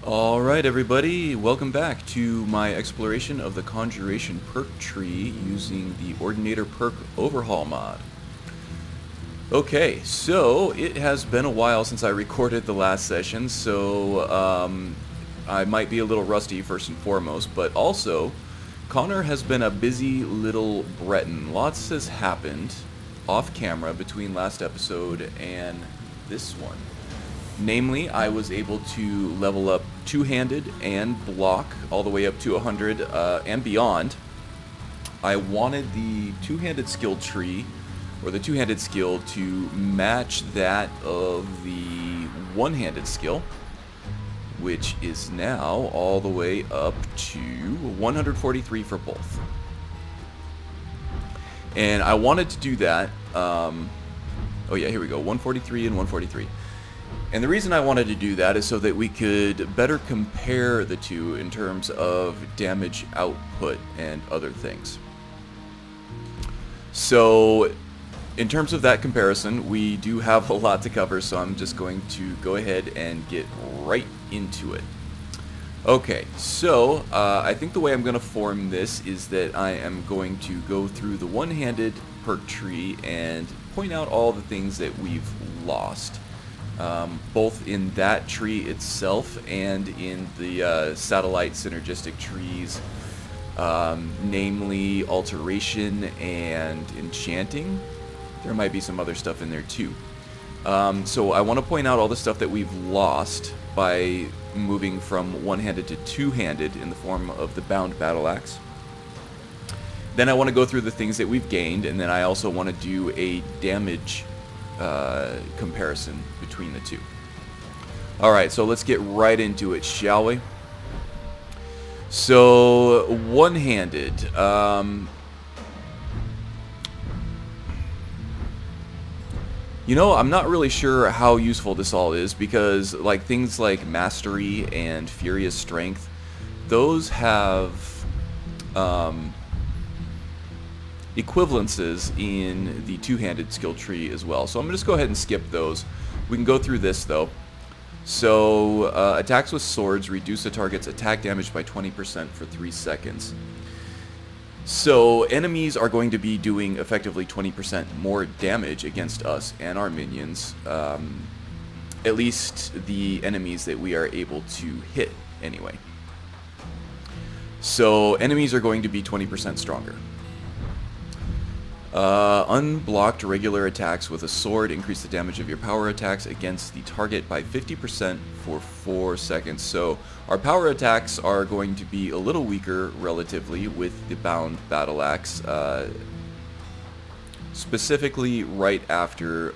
Alright everybody, welcome back to my exploration of the Conjuration perk tree using the Ordinator perk overhaul mod. Okay, so it has been a while since I recorded the last session, so I might be a little rusty first and foremost, but also Connor has been a busy little Breton. Lots has happened off camera between last episode and this one. Namely, I was able to level up two-handed and block all the way up to 100 and beyond. I wanted the two-handed skill tree, or the two-handed skill, to match that of the one-handed skill, which is now all the way up to 143 for both. And I wanted to do that, oh yeah, here we go, 143 and 143. And the reason I wanted to do that is so that we could better compare the two in terms of damage output and other things. So, in terms of that comparison, we do have a lot to cover, so I'm just going to go ahead and get right into it. Okay, so I think the way I'm going to form this is that I am going to go through the one-handed perk tree and point out all the things that we've lost. Both in that tree itself and in the satellite synergistic trees, namely alteration and enchanting. There might be some other stuff in there too. So I want to point out all the stuff that we've lost by moving from one-handed to two-handed in the form of the bound battle axe. Then I want to go through the things that we've gained, and then I also want to do a damage comparison between the two. Alright, so let's get right into it, shall we? So, one-handed. You know, I'm not really sure how useful this all is, because like things like Mastery and Furious Strength, those have equivalences in the two-handed skill tree as well. So I'm going to just go ahead and skip those. We can go through this though. So attacks with swords reduce the target's attack damage by 20% for 3 seconds. So enemies are going to be doing effectively 20% more damage against us and our minions. At least the enemies that we are able to hit anyway. So enemies are going to be 20% stronger. Unblocked regular attacks with a sword increase the damage of your power attacks against the target by 50% for 4 seconds. So our power attacks are going to be a little weaker relatively with the bound battle axe, specifically right after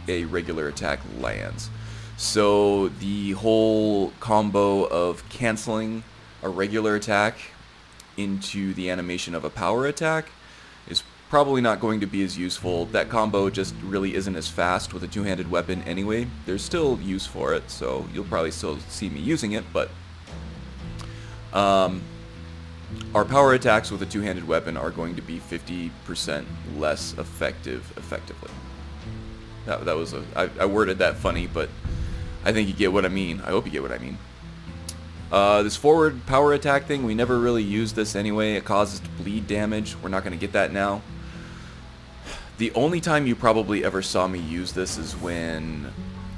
a regular attack lands. So the whole combo of canceling a regular attack into the animation of a power attack is probably not going to be as useful. That combo just really isn't as fast with a two-handed weapon anyway. There's still use for it, so you'll probably still see me using it, but our power attacks with a two-handed weapon are going to be 50% less effectively. That was I worded that funny, but I think you get what I mean. I hope you get what I mean. This forward power attack thing, we never really used this anyway. It causes bleed damage. We're not going to get that now. The only time you probably ever saw me use this is when,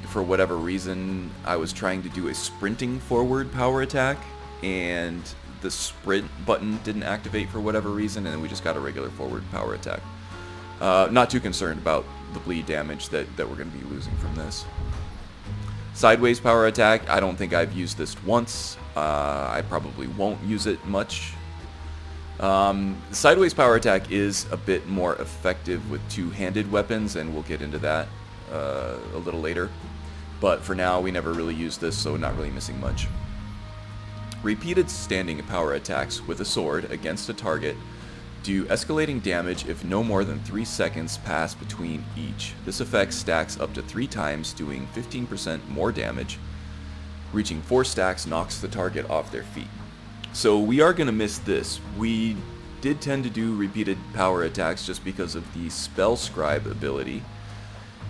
for whatever reason, I was trying to do a sprinting forward power attack, and the sprint button didn't activate for whatever reason, and then we just got a regular forward power attack. Not too concerned about the bleed damage that we're going to be losing from this. Sideways power attack, I don't think I've used this once. I probably won't use it much. Sideways power attack is a bit more effective with two-handed weapons, and we'll get into that a little later. But for now, we never really used this, so not really missing much. Repeated standing power attacks with a sword against a target do escalating damage if no more than 3 seconds pass between each. This effect stacks up to 3 times, doing 15% more damage. Reaching 4 stacks knocks the target off their feet. So we are going to miss this. We did tend to do repeated power attacks just because of the spell scribe ability.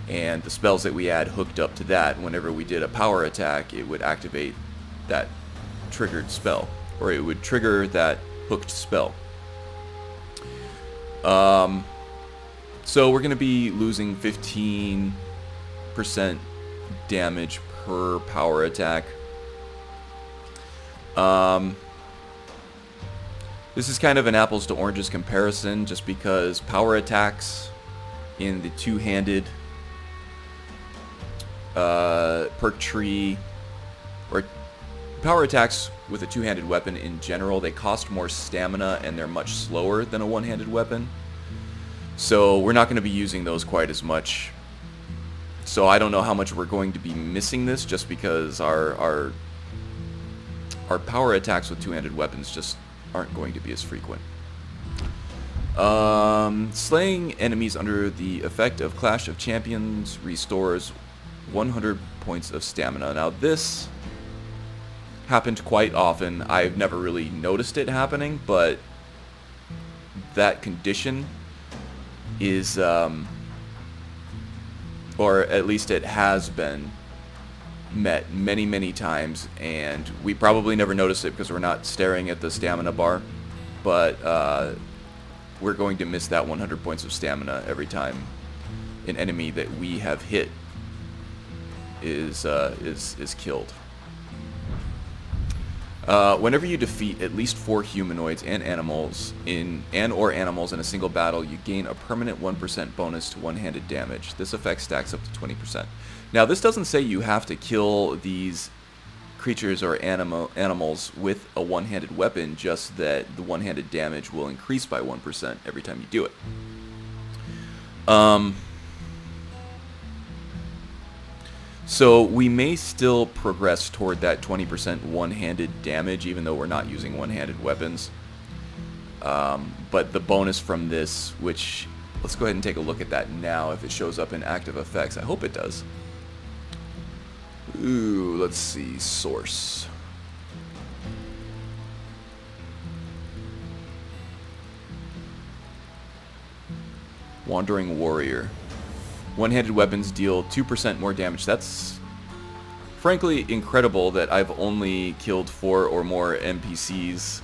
And the spells that we had hooked up to that, whenever we did a power attack, it would activate that triggered spell, or it would trigger that hooked spell. So we're going to be losing 15% damage per power attack. This is kind of an apples to oranges comparison, just because power attacks in the two-handed perk tree, or power attacks with a two-handed weapon in general, they cost more stamina and they're much slower than a one-handed weapon. So we're not going to be using those quite as much. So I don't know how much we're going to be missing this, just because our power attacks with two-handed weapons just aren't going to be as frequent. Slaying enemies under the effect of Clash of Champions restores 100 points of stamina. Now this happened quite often. I've never really noticed it happening, but that condition is, or at least it has been met many times, and we probably never noticed it because we're not staring at the stamina bar, but we're going to miss that 100 points of stamina every time an enemy that we have hit is killed. Whenever you defeat at least 4 humanoids and animals in a single battle, you gain a permanent 1% bonus to one-handed damage. This effect stacks up to 20%. Now, this doesn't say you have to kill these creatures or animals with a one-handed weapon, just that the one-handed damage will increase by 1% every time you do it. So we may still progress toward that 20% one-handed damage, even though we're not using one-handed weapons. But the bonus from this, which, let's go ahead and take a look at that now, if it shows up in active effects. I hope it does. Ooh, let's see, source. Wandering Warrior. One-handed weapons deal 2% more damage. That's frankly incredible that I've only killed 4 or more NPCs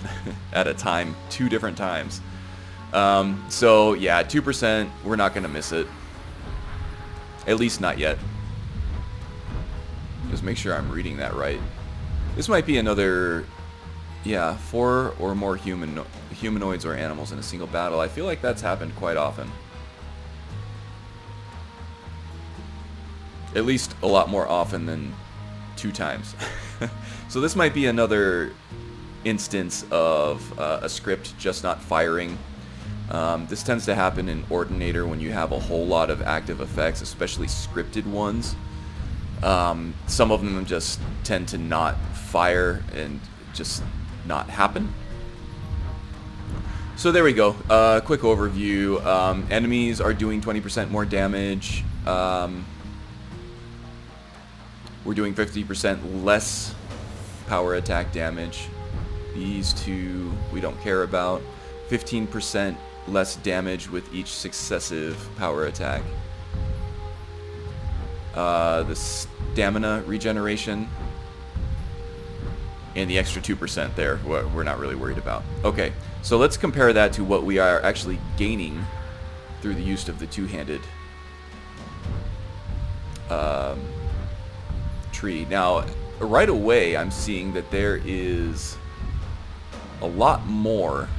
at a time, 2 different times. So yeah, 2%, we're not going to miss it. At least not yet. Just make sure I'm reading that right. This might be another, yeah, 4 or more humanoids or animals in a single battle. I feel like that's happened quite often. At least a lot more often than 2 times. So this might be another instance of a script just not firing. This tends to happen in Ordinator when you have a whole lot of active effects, especially scripted ones. Some of them just tend to not fire and just not happen. So there we go. Quick overview. Enemies are doing 20% more damage. We're doing 50% less power attack damage. These 2 we don't care about. 15% less damage with each successive power attack. The stamina regeneration and the extra 2% there, we're not really worried about. Okay, so let's compare that to what we are actually gaining through the use of the two-handed tree. Now, right away, I'm seeing that there is a lot more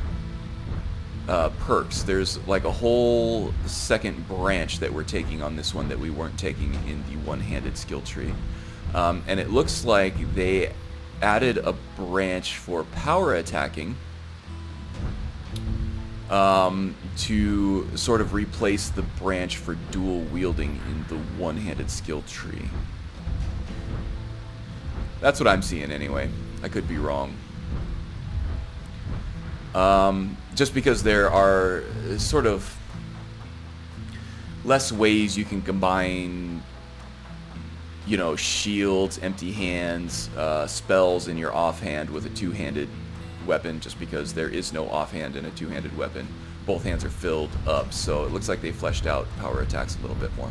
perks. There's like a whole second branch that we're taking on this one that we weren't taking in the one-handed skill tree. And it looks like they added a branch for power attacking to sort of replace the branch for dual wielding in the one-handed skill tree. That's what I'm seeing anyway. I could be wrong. Just because there are sort of less ways you can combine, you know, shields, empty hands, spells in your offhand with a two-handed weapon, just because there is no offhand in a two-handed weapon. Both hands are filled up, so it looks like they fleshed out power attacks a little bit more.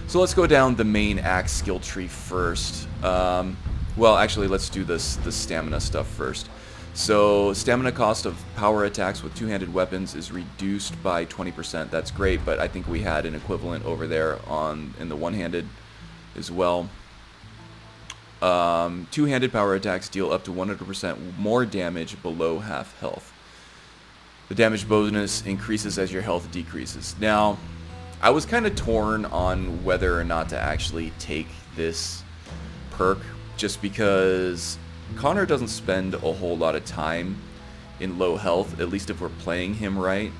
So let's go down the main axe skill tree first. Well, actually, let's do the stamina stuff first. So, stamina cost of power attacks with two-handed weapons is reduced by 20%. That's great, but I think we had an equivalent over there in the one-handed as well. Two-handed power attacks deal up to 100% more damage below half health. The damage bonus increases as your health decreases. Now, I was kind of torn on whether or not to actually take this perk, just because Connor doesn't spend a whole lot of time in low health, at least if we're playing him right.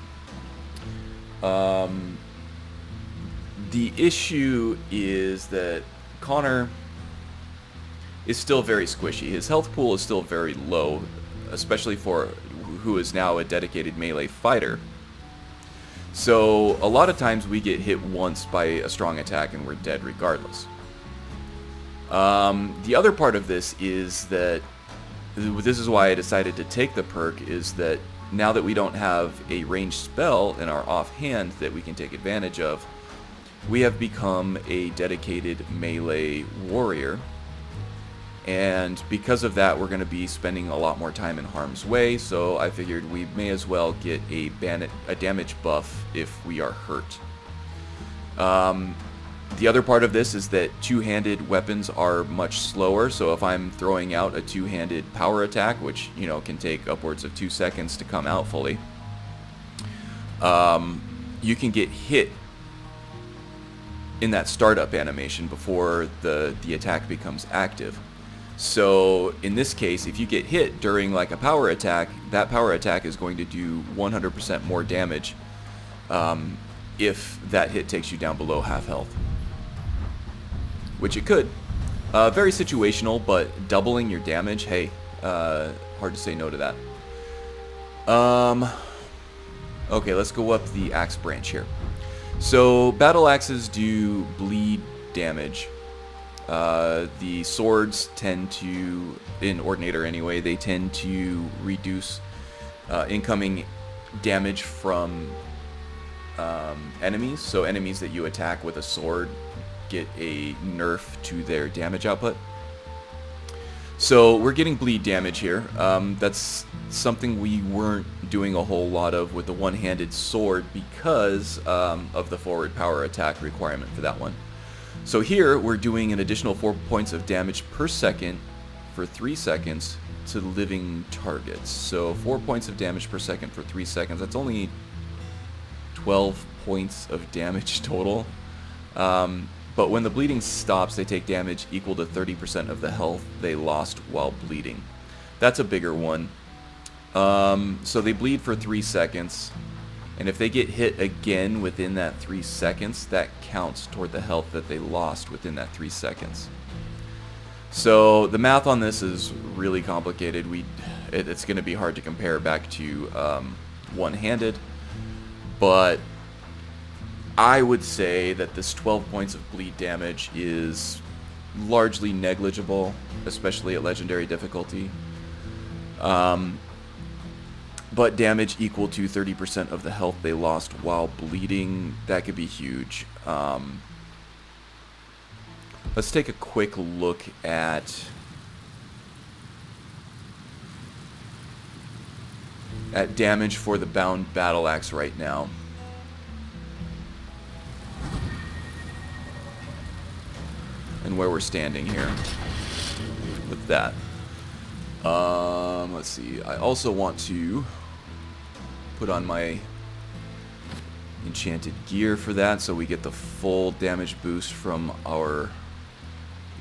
The issue is that Connor is still very squishy. His health pool is still very low, especially for who is now a dedicated melee fighter. So a lot of times we get hit once by a strong attack and we're dead regardless. The other part of this is that, this is why I decided to take the perk, is that now that we don't have a ranged spell in our offhand that we can take advantage of, we have become a dedicated melee warrior. And because of that, we're going to be spending a lot more time in harm's way, so I figured we may as well get a damage buff if we are hurt. The other part of this is that two-handed weapons are much slower, so if I'm throwing out a two-handed power attack, which, you know, can take upwards of 2 seconds to come out fully, you can get hit in that startup animation before the attack becomes active. So in this case, if you get hit during like a power attack, that power attack is going to do 100% more damage if that hit takes you down below half health. Which it could. Very situational, but doubling your damage, hey, hard to say no to that. Okay, let's go up the axe branch here. So battle axes do bleed damage. The swords tend to, in Ordinator anyway, they tend to reduce incoming damage from enemies. So enemies that you attack with a sword get a nerf to their damage output. So we're getting bleed damage here. That's something we weren't doing a whole lot of with the one-handed sword because of the forward power attack requirement for that one. So here we're doing an additional 4 points of damage per second for 3 seconds to living targets. So 4 points of damage per second for 3 seconds. That's only 12 points of damage total. But when the bleeding stops, they take damage equal to 30% of the health they lost while bleeding. That's a bigger one. So they bleed for 3 seconds. And if they get hit again within that 3 seconds, that counts toward the health that they lost within that 3 seconds. So the math on this is really complicated. It's going to be hard to compare back to one-handed. But I would say that this 12 points of bleed damage is largely negligible, especially at legendary difficulty. But damage equal to 30% of the health they lost while bleeding, that could be huge. Let's take a quick look at damage for the bound battle axe right now. And where we're standing here with that. Let's see. I also want to put on my enchanted gear for that so we get the full damage boost from our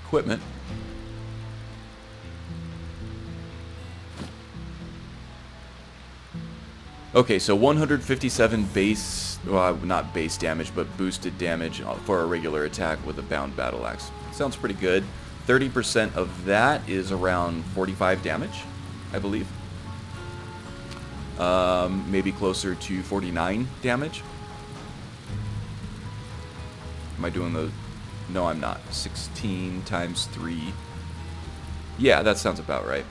equipment. Okay, so 157 base, well, not base damage, but boosted damage for a regular attack with a bound battle axe. Sounds pretty good. 30% of that is around 45 damage, I believe. Maybe closer to 49 damage. Am I doing the... No, I'm not. 16 times 3. Yeah, that sounds about right.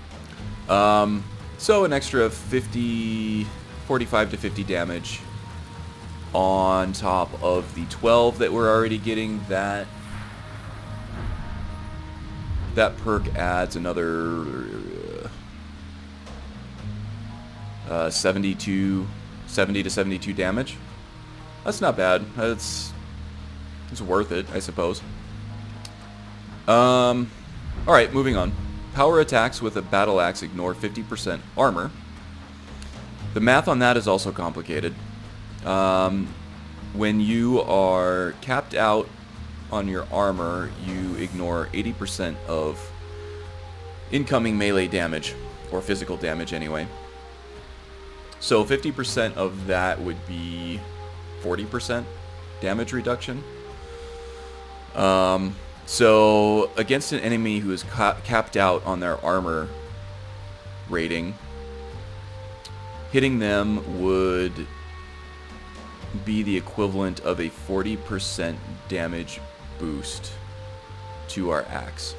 So an extra 45 to 50 damage on top of the 12 that we're already getting. That That perk adds another 70 to 72 damage. That's not bad. It's worth it, I suppose. Alright, moving on. Power attacks with a battle axe ignore 50% armor. The math on that is also complicated. When you are capped out on your armor, you ignore 80% of incoming melee damage, or physical damage anyway. So 50% of that would be 40% damage reduction. So against an enemy who is capped out on their armor rating, hitting them would be the equivalent of a 40% damage boost to our axe.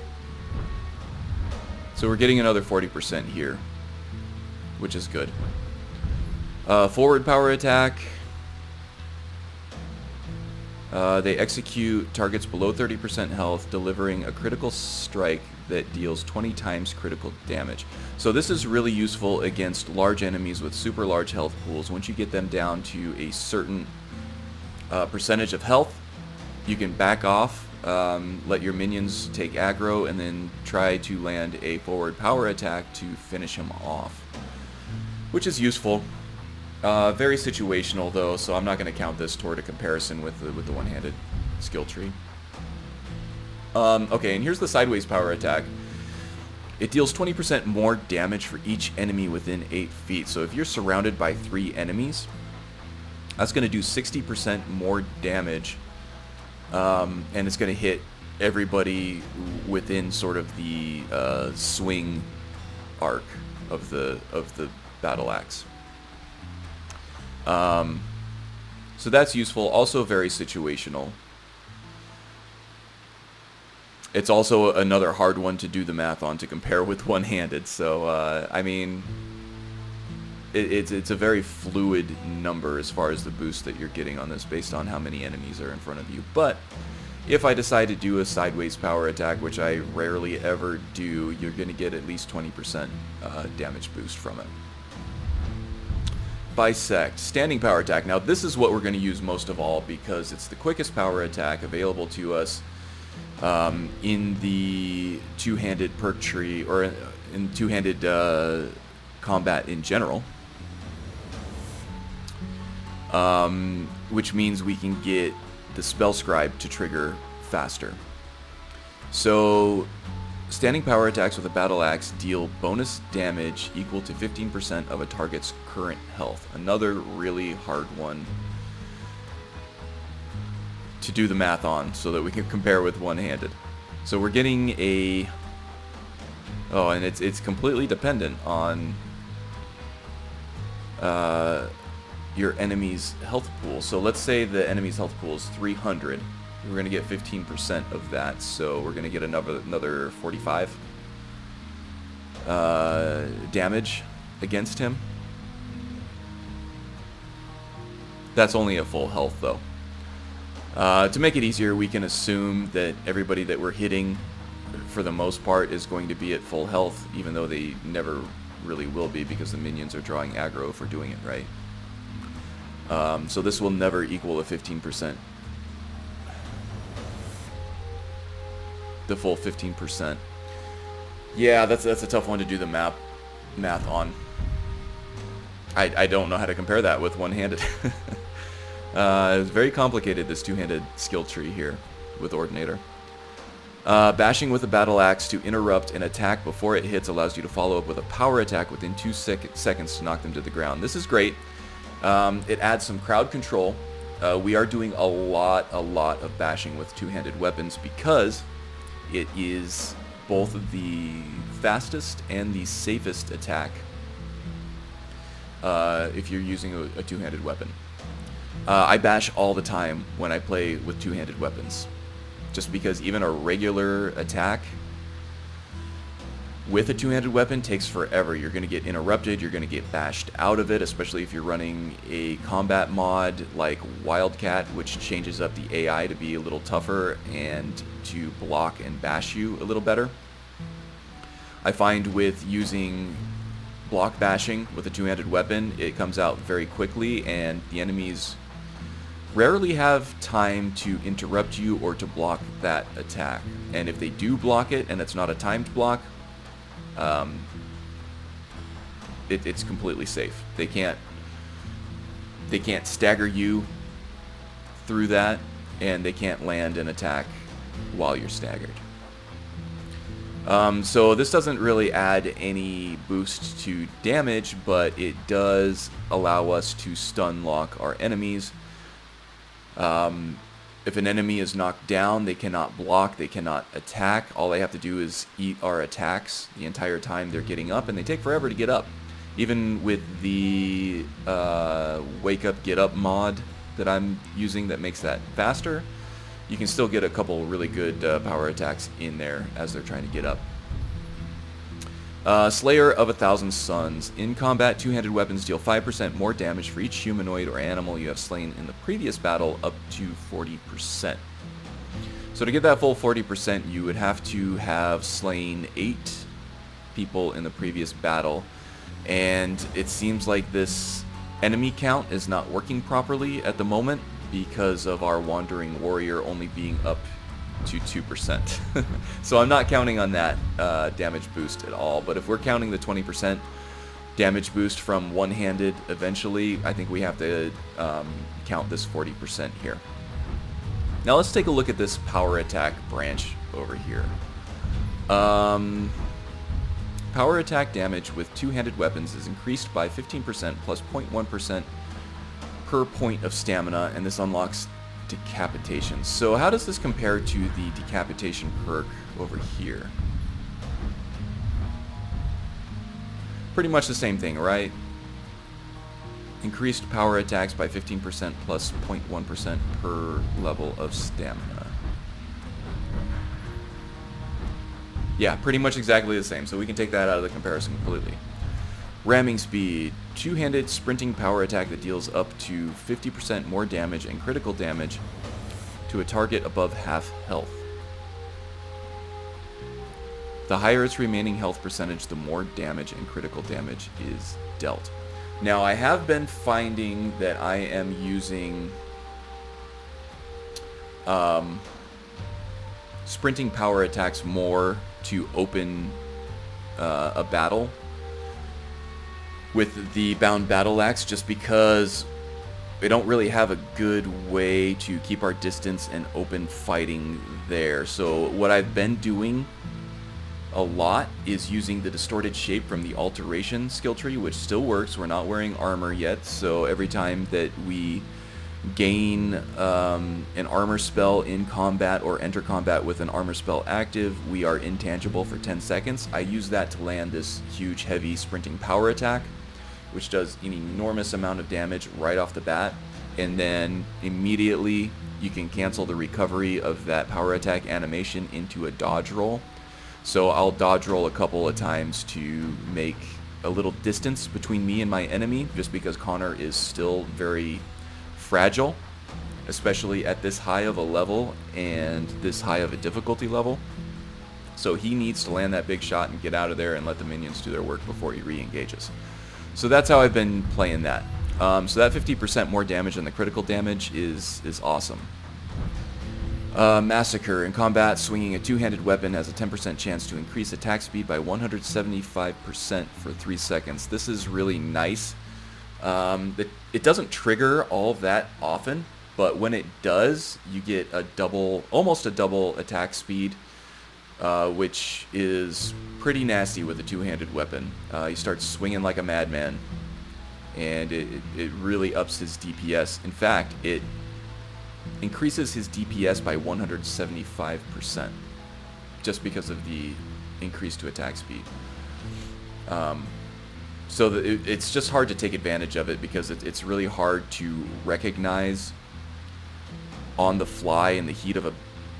So we're getting another 40% here, which is good. Forward power attack. They execute targets below 30% health, delivering a critical strike that deals 20 times critical damage. So this is really useful against large enemies with super large health pools. Once you get them down to a certain percentage of health, you can back off, let your minions take aggro, and then try to land a forward power attack to finish him off, which is useful. Very situational though, so I'm not going to count this toward a comparison with the one-handed skill tree. Okay, and here's the sideways power attack. It deals 20% more damage for each enemy within 8 feet. So if you're surrounded by 3 enemies, that's going to do 60% more damage, and it's going to hit everybody within sort of the swing arc of the battle axe. So that's useful. Also very situational. It's also another hard one to do the math on to compare with one-handed. So I mean, it's a very fluid number as far as the boost that you're getting on this based on how many enemies are in front of you. But if I decide to do a sideways power attack, which I rarely ever do, you're going to get at least 20% damage boost from it. Bisect, standing power attack. Now this is what we're going to use most of all because it's the quickest power attack available to us in the two-handed perk tree, or in two-handed combat in general. Which means we can get the spell scribe to trigger faster. So standing power attacks with a battle axe deal bonus damage equal to 15% of a target's current health. Another really hard one to do the math on so that we can compare with one-handed. So we're getting a... Oh, and it's completely dependent on your enemy's health pool. So let's say the enemy's health pool is 300. We're going to get 15% of that, so we're going to get another 45 damage against him. That's only at full health, though. To make it easier, we can assume that everybody that we're hitting, for the most part, is going to be at full health, even though they never really will be because the minions are drawing aggro for doing it right. So this will never equal a 15%. The full 15%. Yeah, that's a tough one to do the math on. I don't know how to compare that with one-handed. It's very complicated, this two-handed skill tree here with Ordinator. Bashing with a battle axe to interrupt an attack before it hits allows you to follow up with a power attack within 2 seconds to knock them to the ground. This is great. It adds some crowd control. We are doing a lot of bashing with two-handed weapons because it is both the fastest and the safest attack if you're using a two-handed weapon. I bash all the time when I play with two-handed weapons, just because even a regular attack with a two-handed weapon takes forever. You're going to get interrupted, you're going to get bashed out of it, especially if you're running a combat mod like Wildcat, which changes up the AI to be a little tougher and to block and bash you a little better. I find with using block bashing with a two-handed weapon, it comes out very quickly, and the enemies rarely have time to interrupt you or to block that attack. And if they do block it and it's not a timed block, it's completely safe. They can't stagger you through that, and they can't land an attack while you're staggered. So this doesn't really add any boost to damage, but it does allow us to stun lock our enemies. If an enemy is knocked down, they cannot block, they cannot attack. All they have to do is eat our attacks the entire time they're getting up, and they take forever to get up. Even with the Wake Up, Get Up mod that I'm using that makes that faster, you can still get a couple really good power attacks in there as they're trying to get up. Slayer of 1,000 Suns. In combat, two-handed weapons deal 5% more damage for each humanoid or animal you have slain in the previous battle, up to 40%. So to get that full 40%, you would have to have slain 8 people in the previous battle. And it seems like this enemy count is not working properly at the moment because of our Wandering Warrior only being up to 2%. So I'm not counting on that damage boost at all, but if we're counting the 20% damage boost from one-handed eventually, I think we have to count this 40% here. Now let's take a look at this power attack branch over here. Power attack damage with two-handed weapons is increased by 15% plus 0.1% per point of stamina, and this unlocks decapitation. So how does this compare to the decapitation perk over here? Pretty much the same thing, right? Increased power attacks by 15% plus 0.1% per level of stamina. Yeah, pretty much exactly the same, so we can take that out of the comparison completely. Ramming speed. Two-handed sprinting power attack that deals up to 50% more damage and critical damage to a target above half health. The higher its remaining health percentage, the more damage and critical damage is dealt. Now, I have been finding that I am using sprinting power attacks more to open a battle with the Bound Battle Axe, just because we don't really have a good way to keep our distance and open fighting there. So what I've been doing a lot is using the distorted shape from the alteration skill tree, which still works. We're not wearing armor yet, so every time that we gain an armor spell in combat or enter combat with an armor spell active, we are intangible for 10 seconds. I use that to land this huge heavy sprinting power attack, which does an enormous amount of damage right off the bat, and then immediately you can cancel the recovery of that power attack animation into a dodge roll. So I'll dodge roll a couple of times to make a little distance between me and my enemy, just because Connor is still very fragile, especially at this high of a level and this high of a difficulty level. So he needs to land that big shot and get out of there and let the minions do their work before he re-engages. So that's how I've been playing that. So that 50% more damage than the critical damage is awesome. Massacre. In combat, swinging a two-handed weapon has a 10% chance to increase attack speed by 175% for 3 seconds. This is really nice. It doesn't trigger all that often, but when it does, you get almost a double attack speed, which is pretty nasty with a two-handed weapon. He starts swinging like a madman, and it really ups his DPS. In fact, it increases his DPS by 175% just because of the increase to attack speed. So it's just hard to take advantage of it because it's really hard to recognize on the fly in the heat of a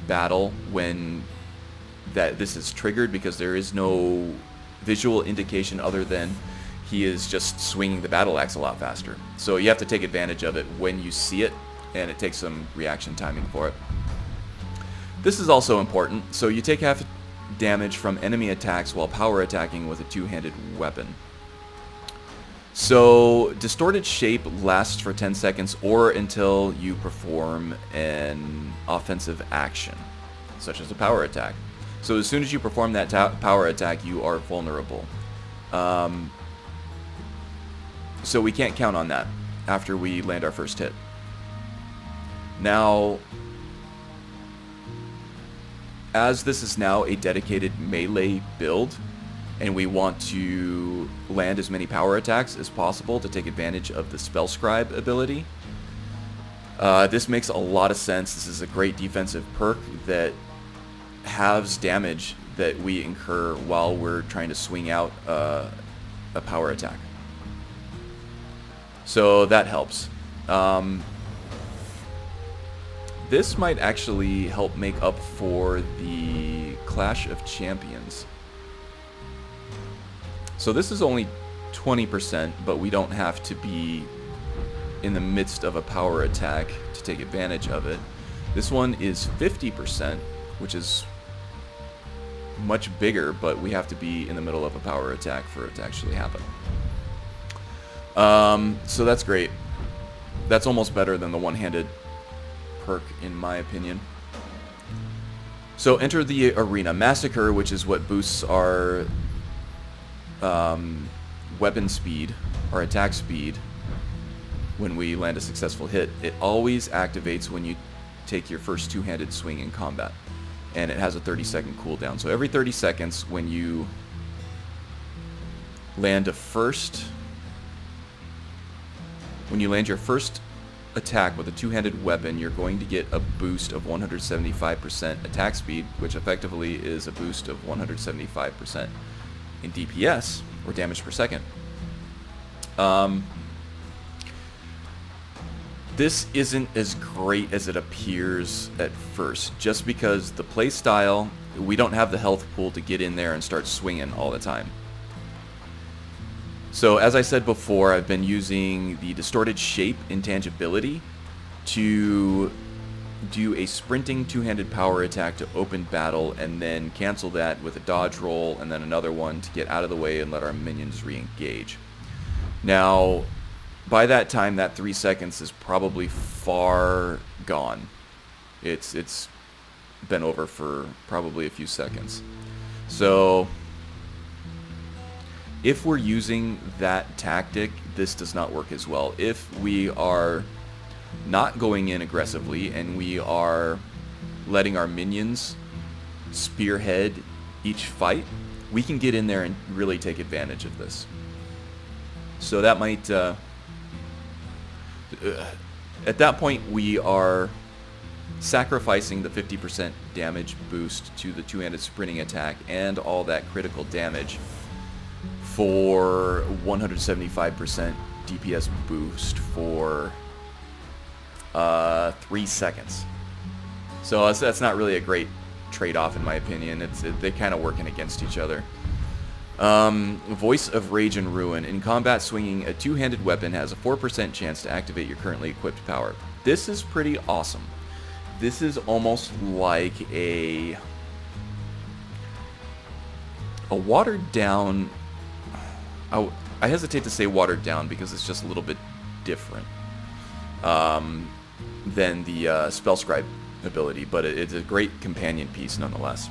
battle when that this is triggered, because there is no visual indication other than he is just swinging the battle axe a lot faster. So you have to take advantage of it when you see it, and it takes some reaction timing for it. This is also important. So you take half damage from enemy attacks while power attacking with a two-handed weapon. So, Distorted Shape lasts for 10 seconds or until you perform an offensive action, such as a power attack. So as soon as you perform that power attack, you are vulnerable. So we can't count on that after we land our first hit. Now, as this is now a dedicated melee build, and we want to land as many power attacks as possible to take advantage of the Spell Scribe ability, this makes a lot of sense. This is a great defensive perk that halves damage that we incur while we're trying to swing out a power attack. So that helps. This might actually help make up for the Clash of Champions. So this is only 20%, but we don't have to be in the midst of a power attack to take advantage of it. This one is 50%, which is much bigger, but we have to be in the middle of a power attack for it to actually happen. So that's great. That's almost better than the one-handed perk, in my opinion. So enter the arena. Massacre, which is what boosts our weapon speed, or attack speed, when we land a successful hit. It always activates when you take your first two-handed swing in combat, and it has a 30-second cooldown. So every 30 seconds, when you land your first attack with a two-handed weapon, you're going to get a boost of 175% attack speed, which effectively is a boost of 175% in DPS, or damage per second. This isn't as great as it appears at first, just because the play style, we don't have the health pool to get in there and start swinging all the time. So as I said before, I've been using the Distorted Shape intangibility to do a sprinting two-handed power attack to open battle, and then cancel that with a dodge roll, and then another one to get out of the way and let our minions re-engage. Now, by that time, that 3 seconds is probably far gone. It's been over for probably a few seconds. So if we're using that tactic, this does not work as well. If we are not going in aggressively and we are letting our minions spearhead each fight, we can get in there and really take advantage of this. So that might... at that point, we are sacrificing the 50% damage boost to the two-handed sprinting attack and all that critical damage for 175% DPS boost for 3 seconds. So that's not really a great trade-off, in my opinion. They kind of working against each other. Voice of Rage and Ruin. In combat, swinging a two-handed weapon has a 4% chance to activate your currently equipped power. This is pretty awesome. This is almost like a watered down... I hesitate to say watered down because it's just a little bit different than the Spell Scribe ability, but it's a great companion piece nonetheless.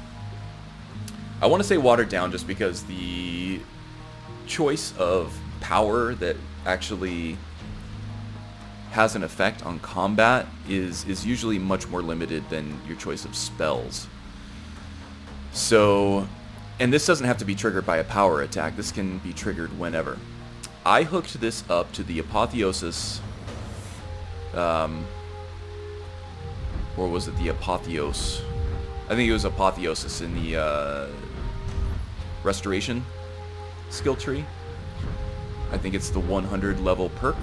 I want to say watered down just because the choice of power that actually has an effect on combat is usually much more limited than your choice of spells. So, and this doesn't have to be triggered by a power attack. This can be triggered whenever. I hooked this up to the Apotheosis, or was it the Apotheos? I think it was Apotheosis in the Restoration skill tree. I think it's the 100 level perk.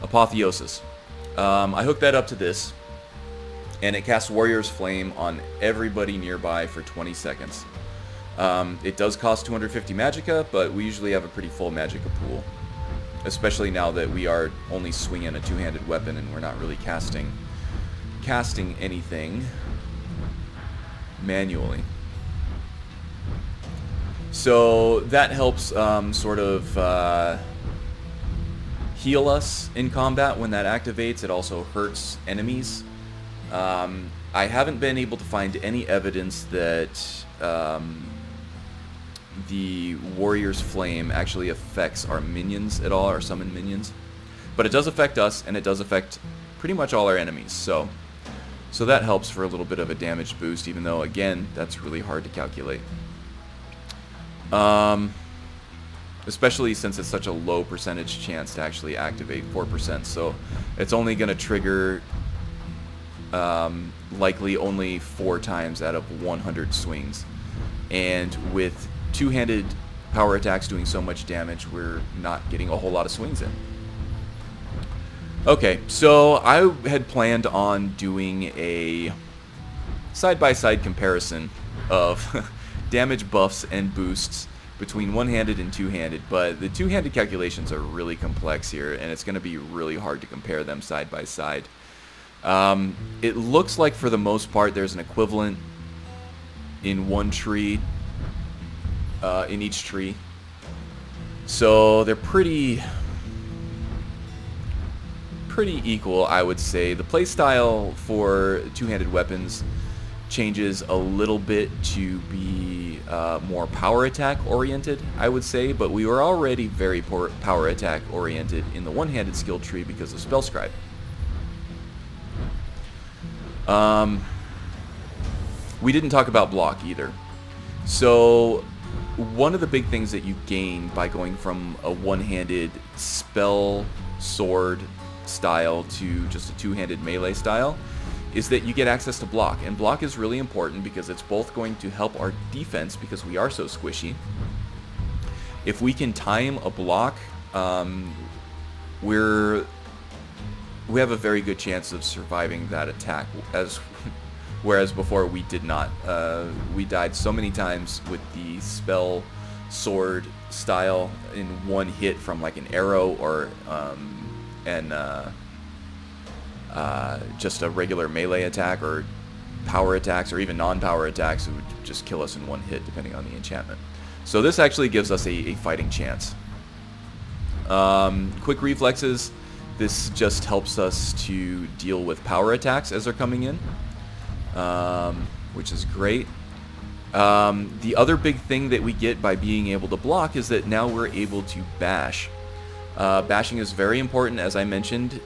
Apotheosis. I hooked that up to this, and it casts Warrior's Flame on everybody nearby for 20 seconds. It does cost 250 magicka, but we usually have a pretty full magicka pool, especially now that we are only swinging a two-handed weapon and we're not really casting anything. manually. So that helps sort of heal us in combat when that activates. It also hurts enemies. I haven't been able to find any evidence that the Warrior's Flame actually affects our minions at all, our summoned minions. But it does affect us, and it does affect pretty much all our enemies. So that helps for a little bit of a damage boost, even though, again, that's really hard to calculate. Especially since it's such a low percentage chance to actually activate, 4%. So it's only going to trigger likely only 4 times out of 100 swings. And with two-handed power attacks doing so much damage, we're not getting a whole lot of swings in. Okay, so I had planned on doing a side-by-side comparison of damage buffs and boosts between one-handed and two-handed, but the two-handed calculations are really complex here, and it's going to be really hard to compare them side by side. It looks like for the most part there's an equivalent in one tree, in each tree. So they're pretty equal, I would say. The playstyle for two-handed weapons changes a little bit to be more power attack oriented, I would say, but we were already very power attack oriented in the one-handed skill tree because of Spellscribe. We didn't talk about block either. So one of the big things that you gain by going from a one-handed spell sword style to just a two-handed melee style is that you get access to block. And block is really important because it's both going to help our defense because we are so squishy. If we can time a block, we have a very good chance of surviving that attack, whereas before we did not. We died so many times with the spell sword style in one hit from like an arrow or just a regular melee attack or power attacks or even non-power attacks. It would just kill us in one hit depending on the enchantment. So this actually gives us a fighting chance. Quick reflexes. This just helps us to deal with power attacks as they're coming in, which is great. The other big thing that we get by being able to block is that now we're able to bash. Bashing is very important, as I mentioned,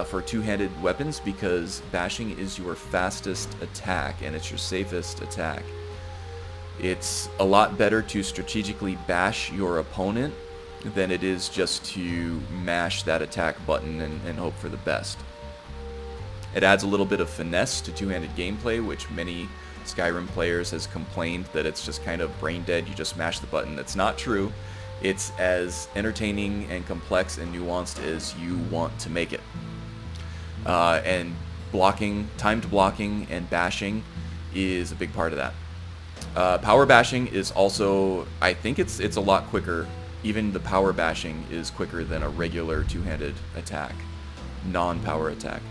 for two-handed weapons because bashing is your fastest attack and it's your safest attack. It's a lot better to strategically bash your opponent than it is just to mash that attack button and hope for the best. It adds a little bit of finesse to two-handed gameplay, which many Skyrim players has complained that it's just kind of brain dead, you just mash the button. That's not true. It's as entertaining and complex and nuanced as you want to make it. And blocking, timed blocking and bashing is a big part of that. Power bashing is also, I think it's a lot quicker. Even the power bashing is quicker than a regular two-handed attack, non-power attack.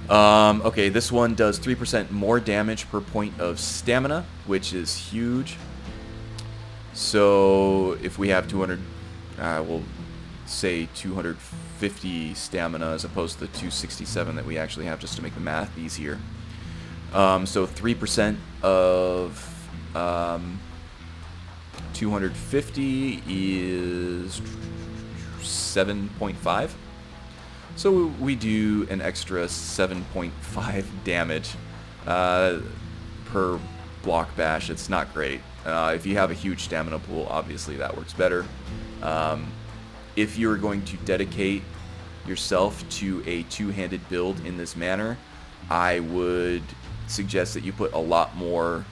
Okay, this one does 3% more damage per point of stamina, which is huge. So if we have 200, we'll say 250 stamina as opposed to the 267 that we actually have, just to make the math easier. So 3% of 250 is 7.5. So we do an extra 7.5 damage per block bash. It's not great. If you have a huge stamina pool, obviously that works better. If you're going to dedicate yourself to a two-handed build in this manner, I would suggest that you put a lot more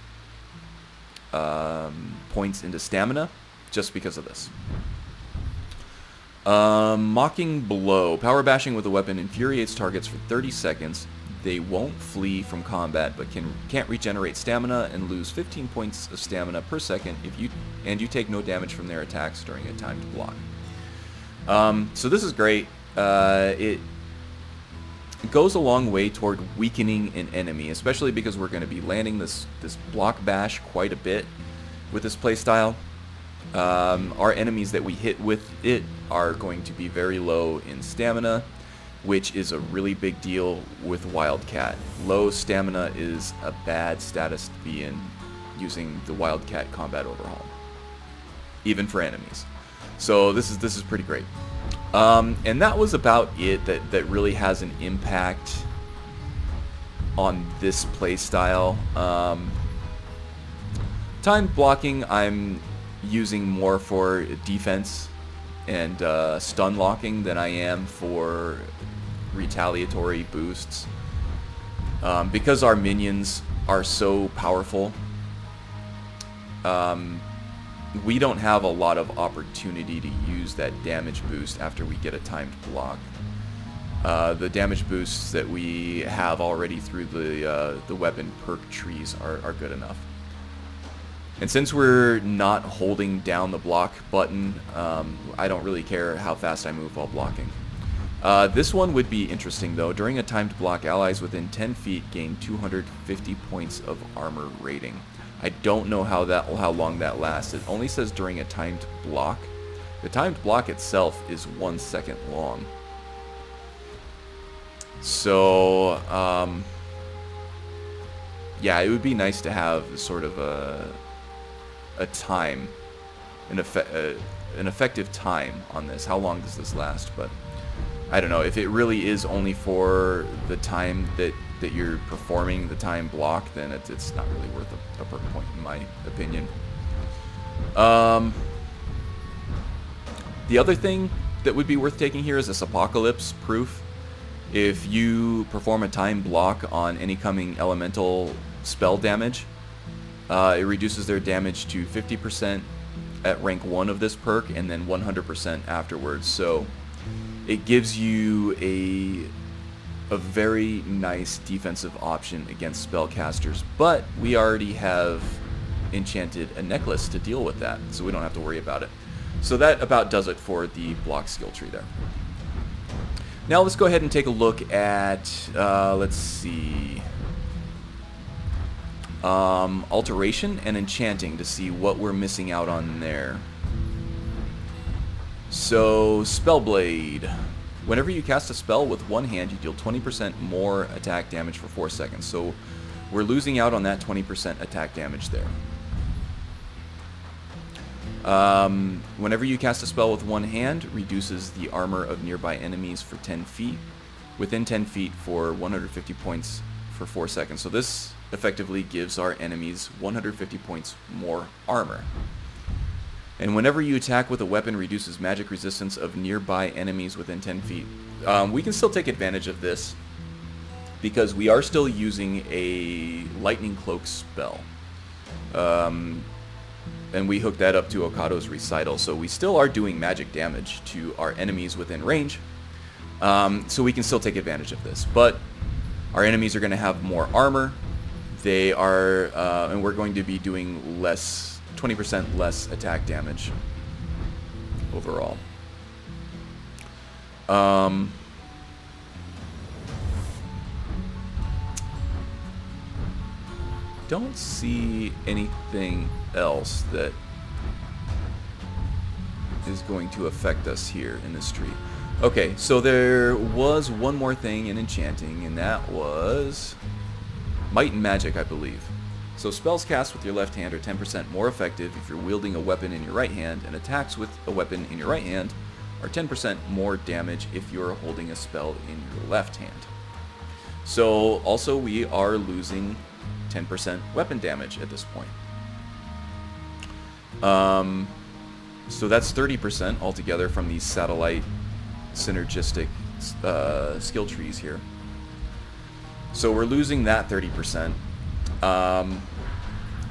points into stamina just because of this. Mocking Blow. Power bashing with a weapon infuriates targets for 30 seconds. They won't flee from combat, but can't regenerate stamina and lose 15 points of stamina per second if you take no damage from their attacks during a timed block. So this is great. It goes a long way toward weakening an enemy, especially because we're going to be landing this block bash quite a bit with this playstyle. Our enemies that we hit with it are going to be very low in stamina, which is a really big deal with Wildcat. Low stamina is a bad status to be in using the Wildcat combat overhaul, even for enemies. So this is pretty great. And that was about it that really has an impact on this playstyle. Timed blocking I'm using more for defense and stun locking than I am for retaliatory boosts. Because our minions are so powerful, we don't have a lot of opportunity to use that damage boost after we get a timed block. The damage boosts that we have already through the weapon perk trees are good enough. And since we're not holding down the block button, I don't really care how fast I move while blocking. This one would be interesting though. During a timed block, allies within 10 feet gain 250 points of armor rating. I don't know how long that lasts. It only says during a timed block. The timed block itself is 1 second long. So, yeah, it would be nice to have sort of a time, an effective time on this. How long does this last? But I don't know. If it really is only for the time that you're performing the time block, then it's not really worth a perk point in my opinion. The other thing that would be worth taking here is this apocalypse proof. If you perform a time block on incoming elemental spell damage, it reduces their damage to 50% at rank 1 of this perk and then 100% afterwards. So it gives you a very nice defensive option against spellcasters, but we already have enchanted a necklace to deal with that, so we don't have to worry about it. So that about does it for the block skill tree there. Now let's go ahead and take a look at, let's see, alteration and enchanting to see what we're missing out on there. So, Spellblade. Whenever you cast a spell with one hand, you deal 20% more attack damage for 4 seconds. So we're losing out on that 20% attack damage there. Whenever you cast a spell with one hand, reduces the armor of nearby enemies for 10 feet. Within 10 feet for 150 points for 4 seconds. So this effectively gives our enemies 150 points more armor. And whenever you attack with a weapon, reduces magic resistance of nearby enemies within 10 feet. We can still take advantage of this because we are still using a lightning cloak spell. And we hook that up to Okado's recital. So we still are doing magic damage to our enemies within range. So we can still take advantage of this. But our enemies are going to have more armor. They are, and we're going to be doing 20% less attack damage overall. Don't see anything else that is going to affect us here in this tree. Okay, so there was one more thing in enchanting, and that was Might and Magic, I believe. So spells cast with your left hand are 10% more effective if you're wielding a weapon in your right hand, and attacks with a weapon in your right hand are 10% more damage if you're holding a spell in your left hand. So also we are losing 10% weapon damage at this point. So that's 30% altogether from these satellite synergistic skill trees here. So we're losing that 30%.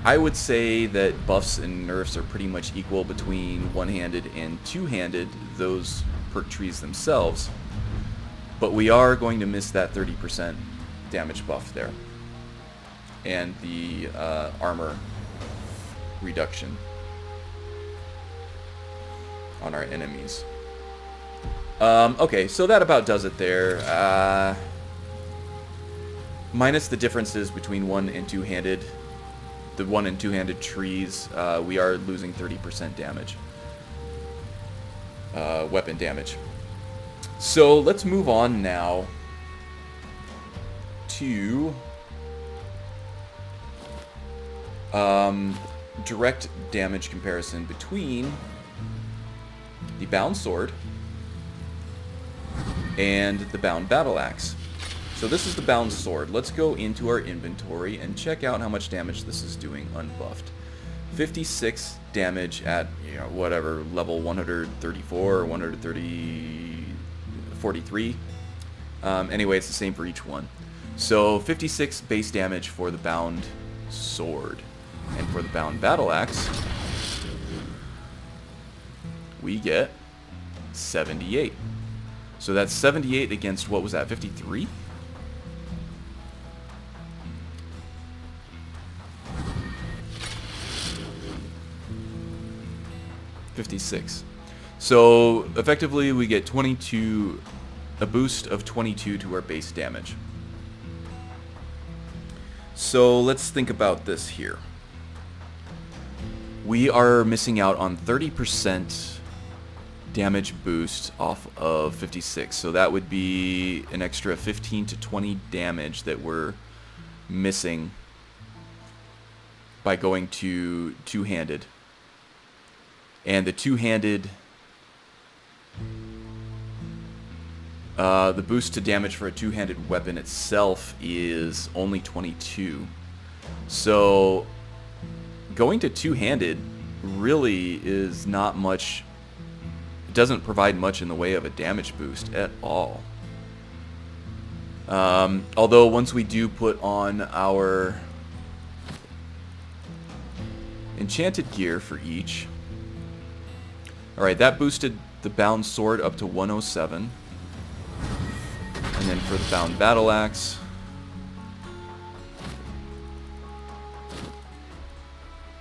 I would say that buffs and nerfs are pretty much equal between one-handed and two-handed, those perk trees themselves. But we are going to miss that 30% damage buff there. And the armor reduction on our enemies. Okay, so that about does it there. minus the differences between one and two-handed, the one and two-handed trees, we are losing 30% damage. Weapon damage. So let's move on now to direct damage comparison between the bound sword and the bound battle axe. So this is the bound sword. Let's go into our inventory and check out how much damage this is doing unbuffed. 56 damage at, you know, whatever, level 134 or 143. Anyway, it's the same for each one. So 56 base damage for the bound sword. And for the bound battle axe, we get 78. So that's 78 against, what was that, 53? $56. So effectively we get 22, a boost of 22 to our base damage. So let's think about this here. We are missing out on 30% damage boost off of 56. So that would be an extra 15 to 20 damage that we're missing by going to two-handed. And the two-handed, the boost to damage for a two-handed weapon itself is only 22. So going to two-handed really is not much. It doesn't provide much in the way of a damage boost at all. Although once we do put on our enchanted gear for each. Alright, that boosted the bound sword up to 107. And then for the bound battle axe,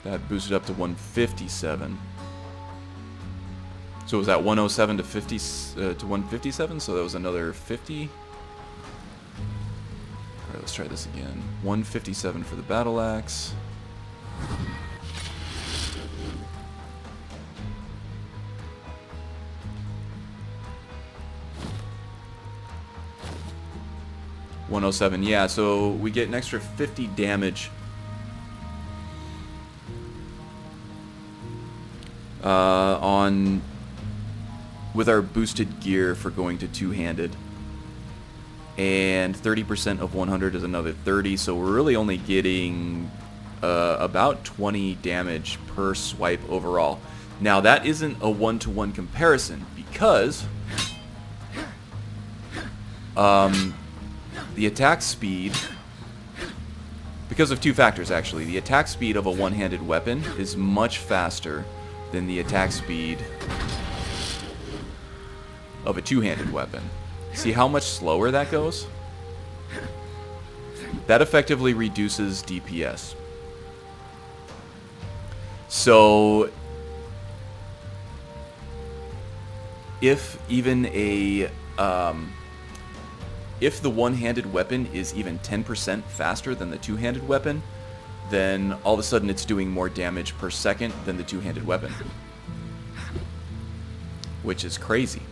that boosted up to 157. So was that 107 to 50 to 157? So that was another 50. Alright, let's try this again. 157 for the battle axe. $107, yeah, so we get an extra 50 damage on with our boosted gear for going to two-handed, and 30% of 100 is another 30, so we're really only getting about 20 damage per swipe overall. Now that isn't a one-to-one comparison because the attack speed, because of two factors actually, the attack speed of a one-handed weapon is much faster than the attack speed of a two-handed weapon. See how much slower that goes? That effectively reduces DPS. So if even a if the one-handed weapon is even 10% faster than the two-handed weapon, then all of a sudden it's doing more damage per second than the two-handed weapon. Which is crazy.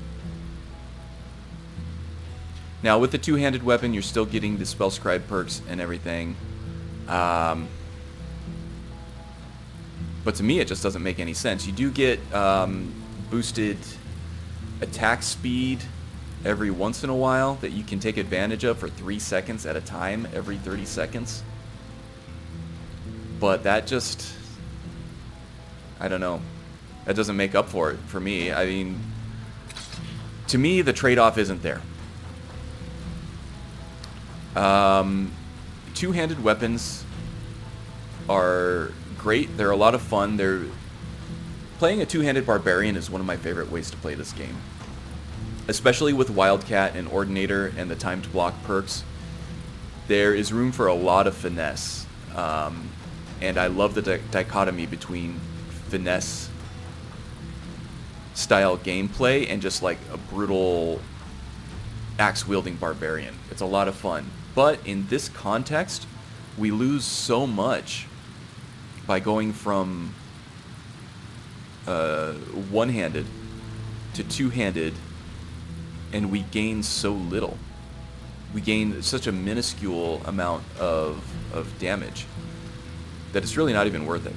Now with the two-handed weapon, you're still getting the spell scribe perks and everything. But to me, it just doesn't make any sense. You do get boosted attack speed every once in a while that you can take advantage of for 3 seconds at a time, every 30 seconds. But that just, I don't know. That doesn't make up for it for me. I mean, to me, the trade-off isn't there. Two-handed weapons are great. They're a lot of fun. Playing a two-handed barbarian is one of my favorite ways to play this game. Especially with Wildcat and Ordinator and the timed block perks. There is room for a lot of finesse. And I love the dichotomy between finesse style gameplay and just like a brutal axe-wielding barbarian. It's a lot of fun. But in this context, we lose so much by going from one-handed to two-handed, and we gain so little. We gain such a minuscule amount of damage that it's really not even worth it.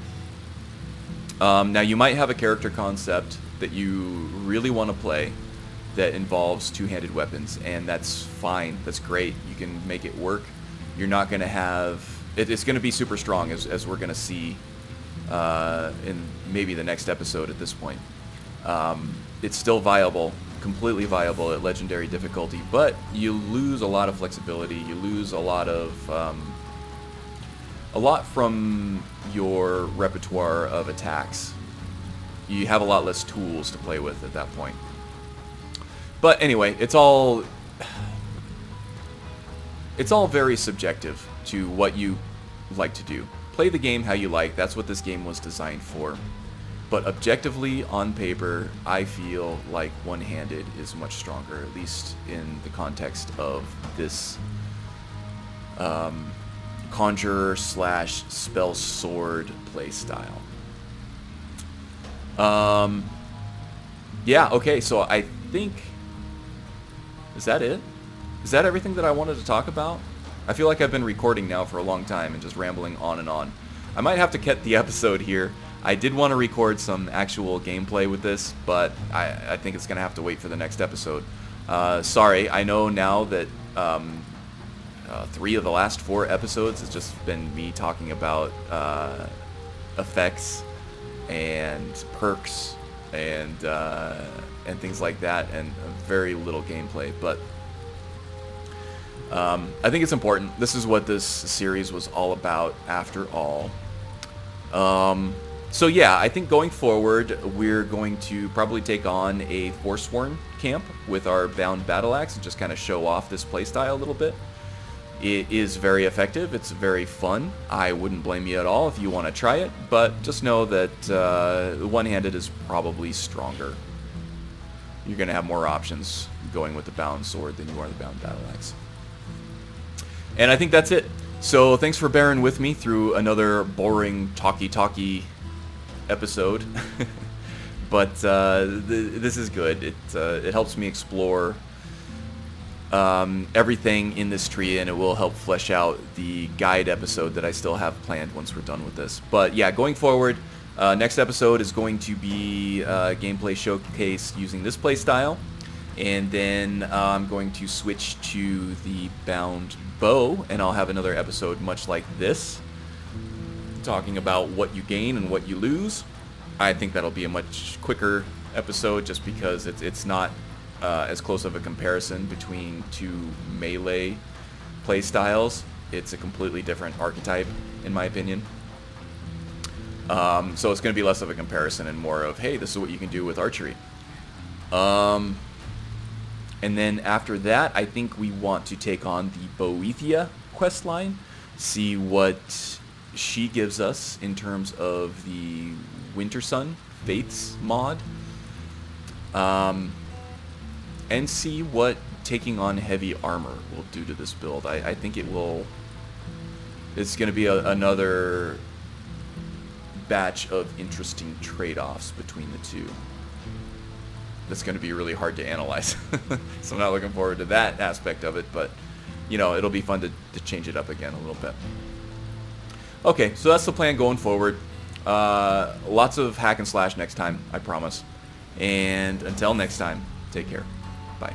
Now, you might have a character concept that you really want to play that involves two-handed weapons, and that's fine. That's great. You can make it work. You're not going to have... It's going to be super strong, as we're going to see in maybe the next episode at this point. It's still viable, completely viable at legendary difficulty, but you lose a lot of flexibility. You lose a lot from your repertoire of attacks. You have a lot less tools to play with at that point. But anyway, it's all very subjective to what you like to do. Play the game how you like. That's what this game was designed for. But objectively, on paper, I feel like one-handed is much stronger, at least in the context of this conjurer / spell sword playstyle. Yeah, okay, so I think... Is that it? Is that everything that I wanted to talk about? I feel like I've been recording now for a long time and just rambling on and on. I might have to cut the episode here. I did want to record some actual gameplay with this, but I think it's going to have to wait for the next episode. Sorry, I know now that 3 of the last 4 episodes has just been me talking about effects and perks and things like that, and very little gameplay, but I think it's important. This is what this series was all about, after all. So yeah, I think going forward, we're going to probably take on a Forsworn camp with our Bound Battle Axe and just kind of show off this playstyle a little bit. It is very effective. It's very fun. I wouldn't blame you at all if you want to try it, but just know that one-handed is probably stronger. You're going to have more options going with the Bound Sword than you are the Bound Battle Axe. And I think that's it. So thanks for bearing with me through another boring talky episode. But this is good. It helps me explore everything in this tree, and it will help flesh out the guide episode that I still have planned once we're done with this. But yeah, going forward, next episode is going to be a gameplay showcase using this playstyle. And then I'm going to switch to the Bound Bow, and I'll have another episode much like this, talking about what you gain and what you lose. I think that'll be a much quicker episode, just because it's not as close of a comparison between 2 melee play styles. It's a completely different archetype, in my opinion. So it's going to be less of a comparison and more of, hey, this is what you can do with archery. And then after that, I think we want to take on the Boethia questline, see what she gives us in terms of the Winter Sun Faiths mod, and see what taking on heavy armor will do to this build. I think it will... It's going to be another batch of interesting trade-offs between the two. That's going to be really hard to analyze. So I'm not looking forward to that aspect of it, but, you know, it'll be fun to change it up again a little bit. Okay, so that's the plan going forward. Lots of hack and slash next time, I promise. And until next time, take care. Bye.